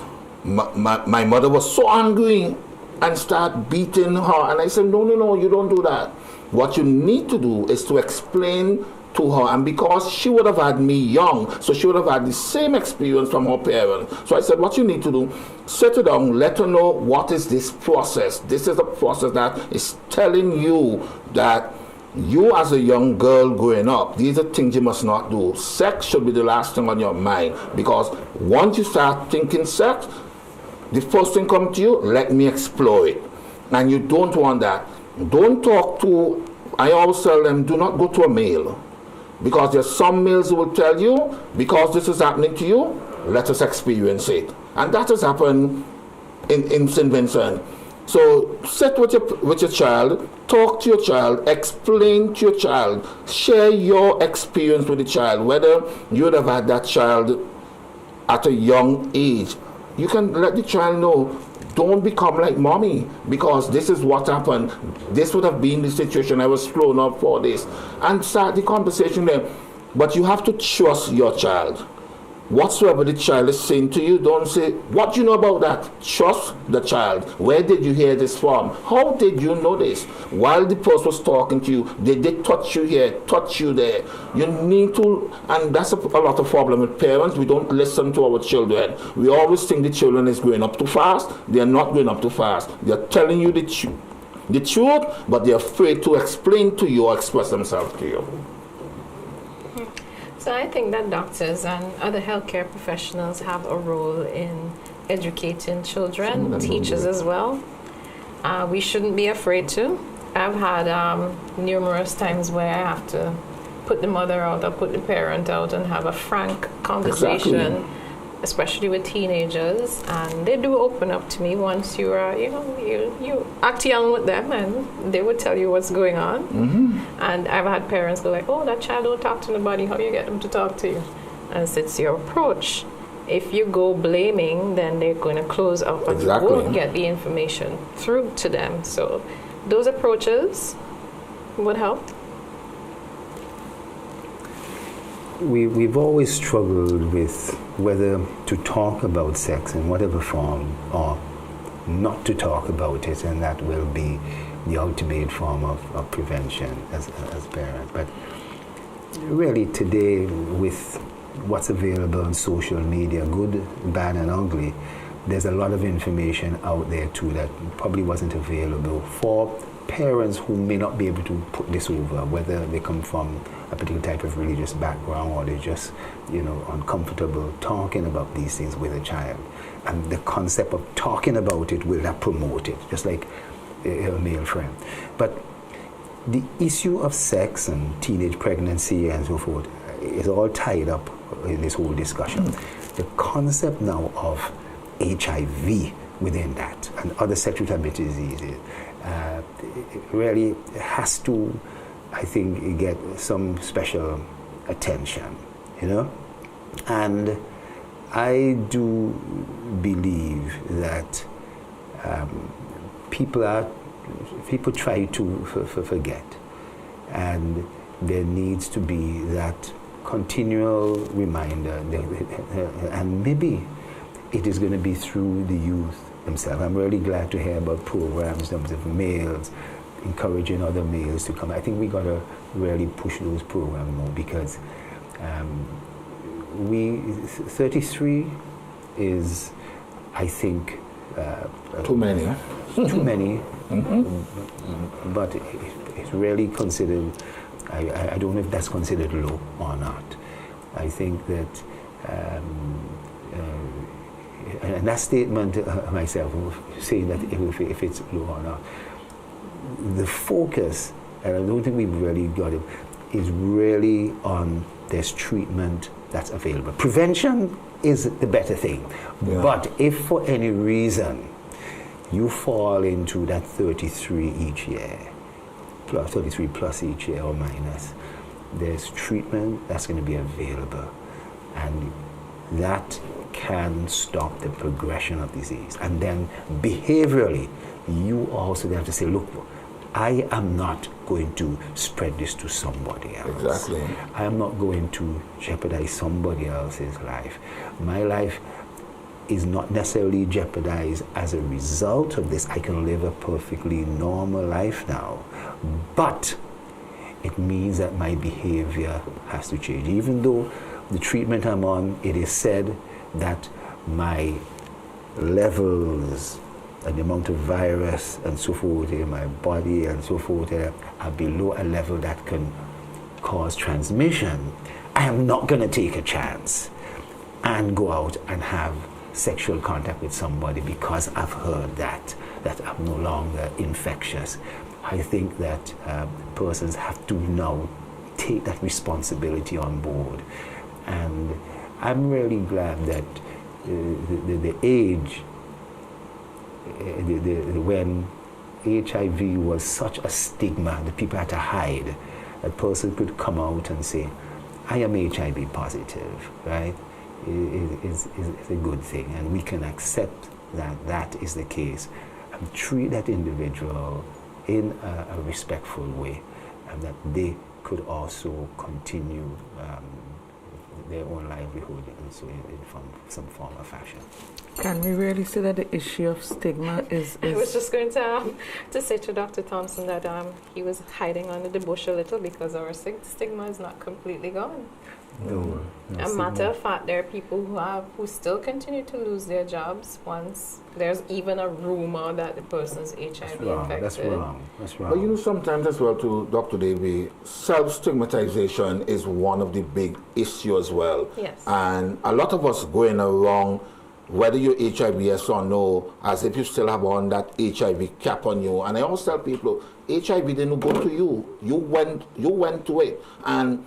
my mother was so angry and start beating her, and I said, no, you don't do that. What you need to do is to explain to her, and because she would have had me young, so she would have had the same experience from her parents. So I said, what you need to do, sit her down, let her know what is this process. This is a process that is telling you that you as a young girl growing up, these are things you must not do. Sex should be the last thing on your mind, because once you start thinking sex, the first thing comes to you, let me explore it. And you don't want that. Don't talk to, I always tell them, do not go to a male. Because there's some males who will tell you, because this is happening to you, let us experience it. And that has happened in St. Vincent. So sit with your child, talk to your child, explain to your child, share your experience with the child, whether you would have had that child at a young age. You can let the child know, don't become like mommy, because this is what happened. This would have been the situation. I was thrown up for this. And start the conversation there. But you have to trust your child. Whatsoever the child is saying to you, don't say, what do you know about that? Trust the child. Where did you hear this from? How did you know this? While the person was talking to you, did they touch you here, touch you there? You need to, and that's a lot of problem with parents. We don't listen to our children. We always think the children is growing up too fast. They are not growing up too fast. They are telling you the truth, but they are afraid to explain to you or express themselves to you. So I think that doctors and other healthcare professionals have a role in educating children, teachers as well. We shouldn't be afraid to. I've had numerous times where I have to put the mother out or put the parent out and have a frank conversation, exactly. Especially with teenagers, and they do open up to me once you act young with them, and they would tell you what's going on. Mm-hmm. And I've had parents go like, oh, that child don't talk to nobody, how do you get them to talk to you? And it's your approach. If you go blaming, then they're going to close up and exactly. You won't get the information through to them. So those approaches would help. We've always struggled with whether to talk about sex in whatever form or not to talk about it, and that will be the ultimate form of prevention as parents. But really today, with what's available on social media, good, bad and ugly, there's a lot of information out there too that probably wasn't available for parents who may not be able to put this over, whether they come from a particular type of religious background or they're just, uncomfortable talking about these things with a child. And the concept of talking about it will not promote it, just like a male friend. But the issue of sex and teenage pregnancy and so forth is all tied up in this whole discussion. The concept now of HIV within that and other sexually transmitted diseases it really has to, I think, get some special attention, And I do believe that people try to forget, and there needs to be that continual reminder, and maybe it is going to be through the youth themselves. I'm really glad to hear about programs in terms of males, encouraging other males to come. I think we got to really push those programs more, because 33 is, I think, too many. Too many, mm-hmm. But it's really considered, I don't know if that's considered low or not. I think that, and that statement myself, saying that if it's low or not, the focus, and I don't think we've really got it, is really on this treatment that's available. Prevention is the better thing. Yeah. But if for any reason you fall into that 33 each year, plus 33 plus each year or minus, there's treatment that's going to be available, and that can stop the progression of disease. And then behaviorally, you also have to say, look, I am not going to spread this to somebody else. Exactly. I am not going to jeopardize somebody else's life. My life is not necessarily jeopardized as a result of this. I can live a perfectly normal life now. But it means that my behavior has to change. Even though the treatment I'm on, it is said that my levels and the amount of virus and so forth in my body and so forth are below a level that can cause transmission, I am not going to take a chance and go out and have sexual contact with somebody because I've heard that I'm no longer infectious. I think that persons have to now take that responsibility on board. And I'm really glad that the age when HIV was such a stigma that people had to hide, a person could come out and say, I am HIV positive, right? Is a good thing, and we can accept that is the case and treat that individual in a respectful way, and that they could also continue their own livelihood and so in some form or fashion. Can we really say that the issue of stigma is... I was just going to say to Dr. Thompson that he was hiding under the bush a little because our stigma is not completely gone. No, A matter of fact, there are people who still continue to lose their jobs once there's even a rumor that the person's HIV infected. That's wrong. But you know, sometimes as well, to Dr. Davey, self-stigmatization is one of the big issues as well. Yes. And a lot of us going along, whether you're HIV yes or no, as if you still have on that HIV cap on you. And I always tell people, HIV didn't go to you. You went to it. And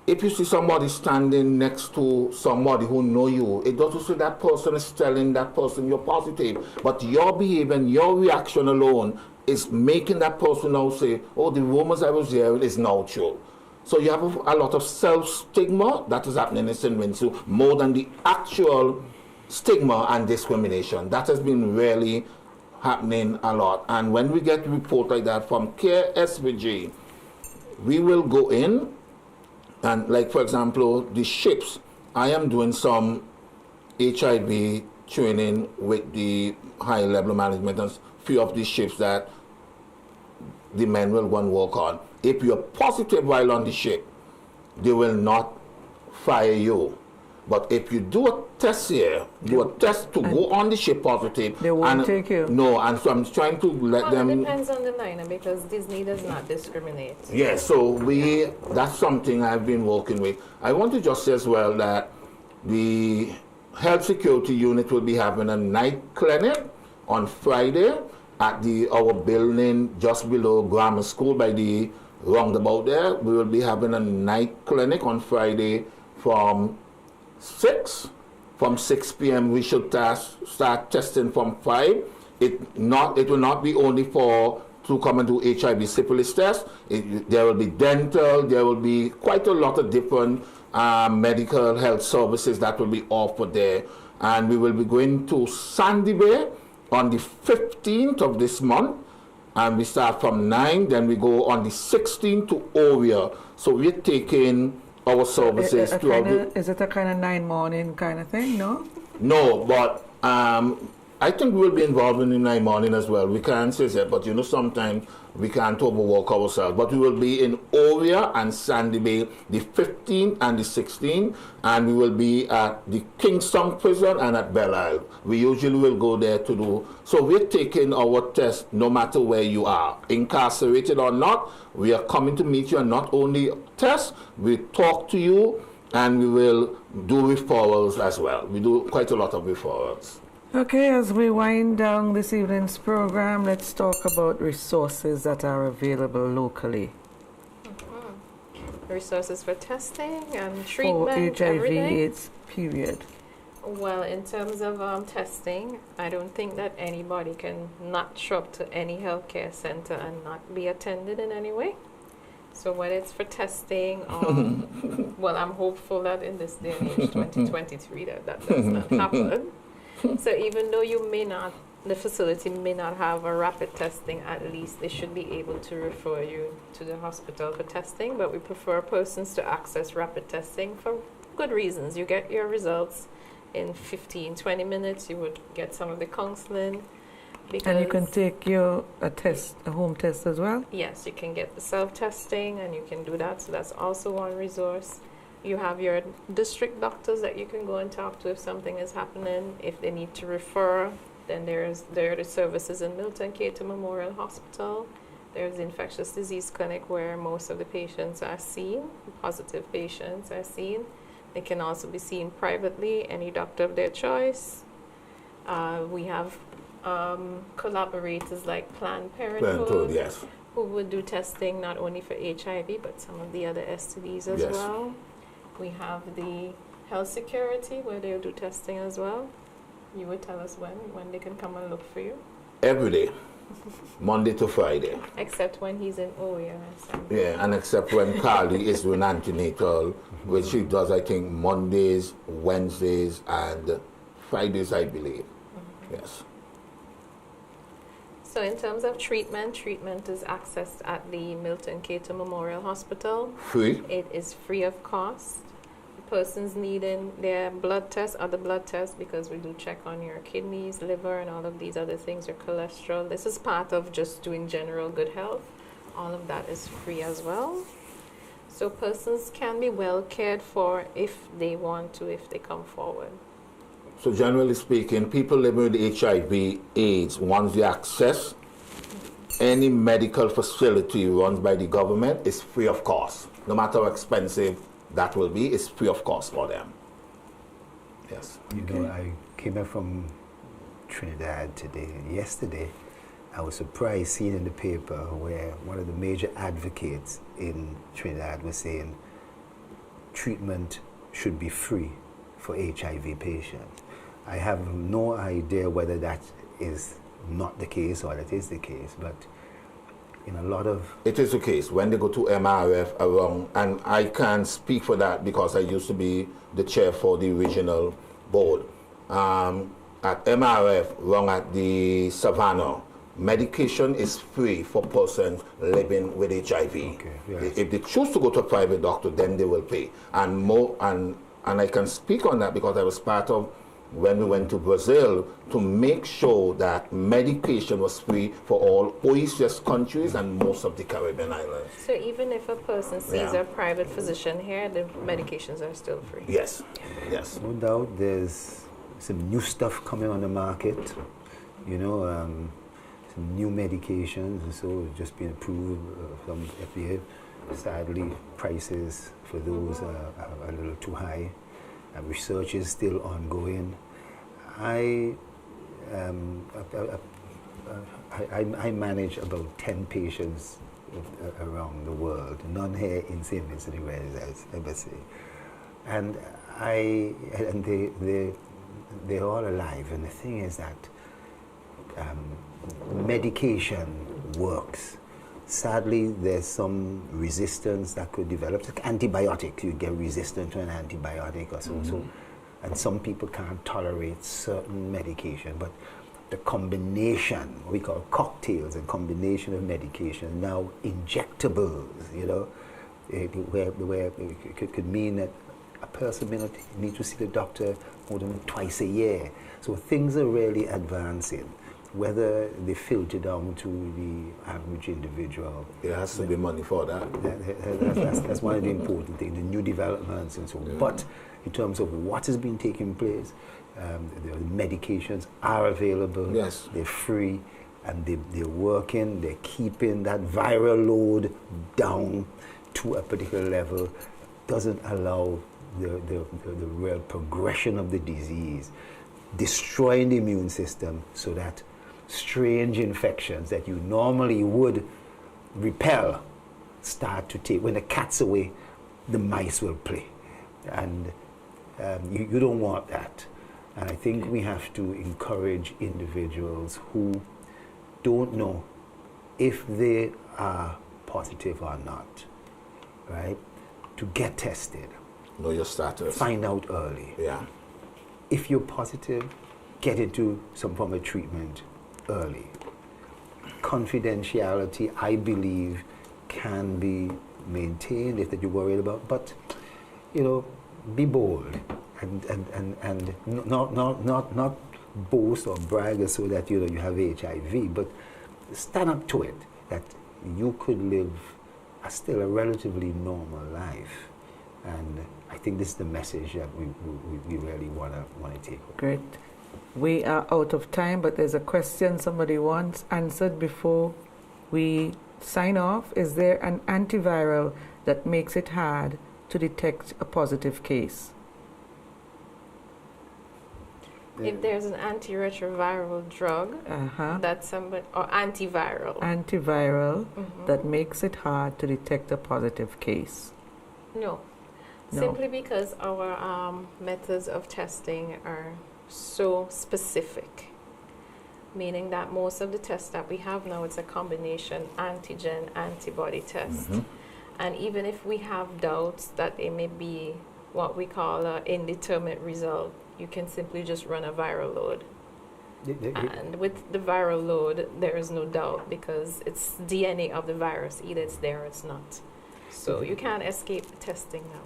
if you see somebody standing next to somebody who know you, it doesn't say that person is telling that person you're positive. But your behavior and your reaction alone is making that person now say, oh, the rumors I was hearing is now true. So you have a lot of self-stigma that is happening in St. Vincent, more than the actual stigma and discrimination. That has been really happening a lot. And when we get reports like that from Care SVG, we will go in. And like, for example, the ships, I am doing some HIV training with the high level management and few of these ships that the men will go and work on. If you're positive while on the ship, they will not fire you. But if you do a test here, do a test to go on the ship positive, they won't take you. No, and so I'm trying to let them. It depends on the liner because Disney does not discriminate. Yes, so that's something I've been working with. I want to just say as well that the health security unit will be having a night clinic on Friday at our building just below grammar school by the roundabout there. We will be having a night clinic on Friday from 6 p.m. we should start testing from 5. It will not be only to come and do HIV syphilis test. There will be dental, there will be quite a lot of different medical health services that will be offered there. And we will be going to Sandy Bay on the 15th of this month. And we start from 9, then we go on the 16th to Oria. So we're taking our services Is it a kind of 9 morning kind of thing, no? No, but I think we'll be involved in the 9 morning as well. We can't say that, but you know, sometimes we can't overwork ourselves. But we will be in Oria and Sandy Bay the 15th and the 16th, and we will be at the Kingston Prison and at Belle Isle. We usually will go there to do. So we're taking our test no matter where you are, incarcerated or not. We are coming to meet you and not only test, we talk to you, and we will do referrals as well. We do quite a lot of referrals. Okay, as we wind down this evening's program, let's talk about resources that are available locally. resources for testing and For treatment, HIV everything. AIDS period? Well, in terms of testing, I don't think that anybody can not show up to any healthcare center and not be attended in any way. So whether it's for testing or, well, I'm hopeful that in this day and age, 2023, that does not happen. So even though the facility may not have a rapid testing, at least they should be able to refer you to the hospital for testing. But we prefer persons to access rapid testing for good reasons. You get your results in 15, 20 minutes. You would get some of the counseling. And you can take a home test as well? Yes, you can get the self-testing and you can do that. So that's also one resource. You have your district doctors that you can go and talk to if something is happening. If they need to refer, then there are the services in Milton Cato Memorial Hospital. There's the infectious disease clinic where most of the patients are seen, positive patients are seen. They can also be seen privately, any doctor of their choice. We have collaborators like Planned Parenthood, yes, who would do testing not only for HIV but some of the other STDs as Yes. well. We have the health security where they'll do testing as well. You would tell us when they can come and look for you. every day, Monday to Friday. Except when he's in OES. Yeah, and except when Carly is doing antenatal, which she does, I think, Mondays, Wednesdays, and Fridays, I believe. Yes. So in terms of treatment is accessed at the Milton Cato Memorial Hospital. Free? It is free of cost. Persons needing their other blood tests, because we do check on your kidneys, liver, and all of these other things, your cholesterol. This is part of just doing general good health. All of that is free as well. So persons can be well cared for if they want to, if they come forward. So generally speaking, people living with HIV AIDS, once they access any medical facility run by the government, is free of cost. No matter how expensive that will be, it's free of cost for them. Yes. You know, I came back from Trinidad today, and yesterday I was surprised seeing in the paper where one of the major advocates in Trinidad was saying treatment should be free for HIV patients. I have no idea whether that is not the case or that is the case, but in a lot of... It is the case. When they go to MRF around, and I can speak for that because I used to be the chair for the regional board. At MRF, wrong at the Savannah, medication is free for persons living with HIV. Okay, yes. If they choose to go to a private doctor, then they will pay. And I can speak on that because I was part of when we went to Brazil to make sure that medication was free for all OECS countries and most of the Caribbean islands. So even if a person sees Yeah. a private physician here, the medications are still free. Yes, yes. No doubt there's some new stuff coming on the market, you know, some new medications, and so it's just been approved from FDA. Sadly, prices for those are a little too high. Research is still ongoing. I manage about 10 patients around the world, none here in St. Vincent de Grenadines, embassy, and they're all alive. And the thing is that medication works. Sadly, there's some resistance that could develop. Like antibiotics, you get resistant to an antibiotic or so. So, and some people can't tolerate certain medication. But the combination, what we call cocktails, and combination of medication, now injectables, you know, where it could mean that a person may not need to see the doctor more than twice a year. So things are really advancing. Whether they filter down to the average individual. There has to be money for that. That's one of the important things, the new developments and so on. Yeah. But in terms of what has been taking place, the medications are available, yes. They're free, and they're working, they're keeping that viral load down to a particular level, doesn't allow the real progression of the disease, destroying the immune system so that strange infections that you normally would repel start to take. When the cat's away, the mice will play. And you don't want that. And I think we have to encourage individuals who don't know if they are positive or not, right? To get tested. Know your status. Find out early. Yeah. If you're positive, get into some form of treatment early. Confidentiality, I believe, can be maintained if that you're worried about, but be bold and not boast or brag so that you have HIV, but stand up to it that you could live still a relatively normal life. And I think this is the message that we really want to take. Great. We are out of time, but there's a question somebody wants answered before we sign off. Is there an antiviral that makes it hard to detect a positive case? If there's an antiretroviral drug that somebody, or antiviral that makes it hard to detect a positive case. No. Simply because our methods of testing are so specific, meaning that most of the tests that we have now, it's a combination antigen antibody test. And even if we have doubts that it may be what we call an indeterminate result, you can simply just run a viral load. And with the viral load, there is no doubt because it's DNA of the virus. Either it's there or it's not. So you can't escape the testing now.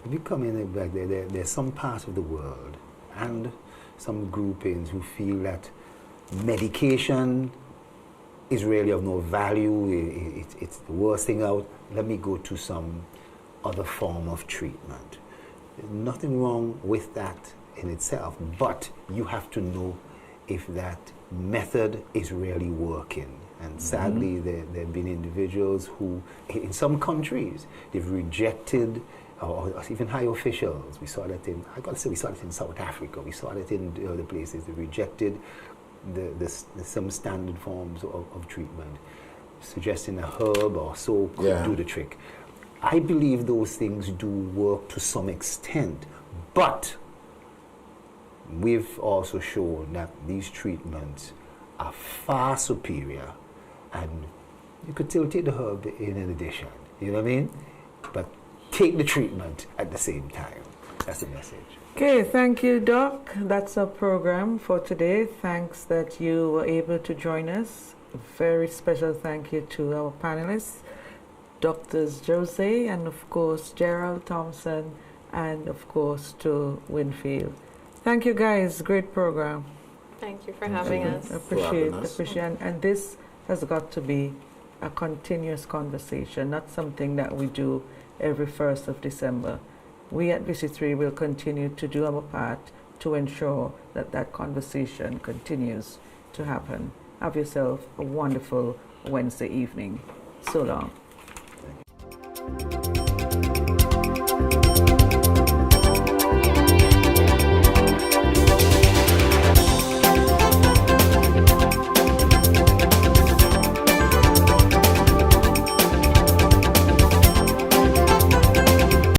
If you come in back there's some parts of the world and some groupings who feel that medication is really of no value, it's the worst thing out. Let me go to some other form of treatment. There's nothing wrong with that in itself, but you have to know if that method is really working. And sadly, there have been individuals who, in some countries, they've rejected, or even high officials. We saw that we saw it in South Africa. We saw it in other places. They rejected some standard forms of treatment, suggesting a herb or so could do the trick. I believe those things do work to some extent, but we've also shown that these treatments are far superior, and you could still take the herb in addition, you know what I mean? But take the treatment at the same time. That's the message. Okay, thank you, Doc. That's our program for today. Thanks that you were able to join us. A very special thank you to our panelists, Doctors Jose and of course Gerald Thompson, and of course to Winfield. Thank you guys, great program. Thank you for having us. Appreciate. And this has got to be a continuous conversation, not something that we do every 1st of December. We at VC3 will continue to do our part to ensure that that conversation continues to happen. Have yourself a wonderful Wednesday evening. So long.